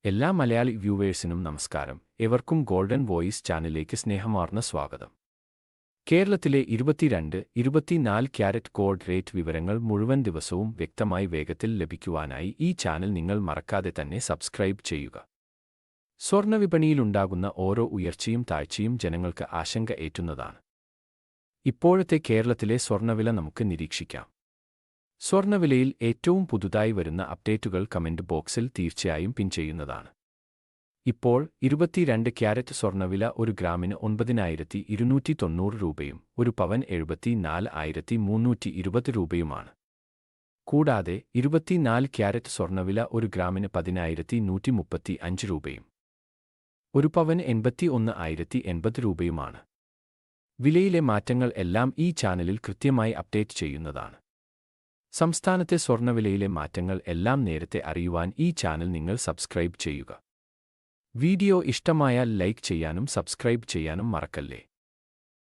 എല്ലാ മലയാളി വ്യൂവേഴ്സിനും നമസ്കാരം. ഏവർക്കും ഗോൾഡൻ വോയിസ് ചാനലിലേക്ക് സ്നേഹമാർന്ന സ്വാഗതം. കേരളത്തിലെ 22-24 ക്യാരറ്റ് ഗോൾഡ് റേറ്റ് വിവരങ്ങൾ മുഴുവൻ ദിവസവും വ്യക്തമായി വേഗത്തിൽ ലഭിക്കുവാനായി ഈ ചാനൽ നിങ്ങൾ മറക്കാതെ തന്നെ സബ്സ്ക്രൈബ് ചെയ്യുക. സ്വർണ്ണവിപണിയിലുണ്ടാകുന്ന ഓരോ ഉയർച്ചയും താഴ്ചയും ജനങ്ങൾക്ക് ആശങ്ക ഏറ്റുന്നതാണ്. ഇപ്പോഴത്തെ കേരളത്തിലെ സ്വർണ്ണവില നമുക്ക് നിരീക്ഷിക്കാം. സ്വർണ്ണവിലയിൽ ഏറ്റവും പുതുതായി വരുന്ന അപ്ഡേറ്റുകൾ കമന്റ് ബോക്സിൽ തീർച്ചയായും പിൻ ചെയ്യുന്നതാണ്. ഇപ്പോൾ 22 ക്യാരറ്റ് സ്വർണ്ണവില ഒരു ഗ്രാമിന് 9,290 രൂപയും ഒരു പവൻ 74,320 രൂപയുമാണ്. കൂടാതെ 24 ക്യാരറ്റ് സ്വർണ്ണവില ഒരു ഗ്രാമിന് 10,135 രൂപയും ഒരു പവൻ 81,080 രൂപയുമാണ്. വിലയിലെ മാറ്റങ്ങൾ എല്ലാം ഈ ചാനലിൽ കൃത്യമായി അപ്ഡേറ്റ് ചെയ്യുന്നതാണ്. സംസ്ഥാനത്തെ സ്വർണ്ണവിലയിലെ മാറ്റങ്ങൾ എല്ലാം നേരത്തെ അറിയുവാൻ ഈ ചാനൽ നിങ്ങൾ സബ്സ്ക്രൈബ് ചെയ്യുക. വീഡിയോ ഇഷ്ടമായാൽ ലൈക്ക് ചെയ്യാനും സബ്സ്ക്രൈബ് ചെയ്യാനും മറക്കല്ലേ.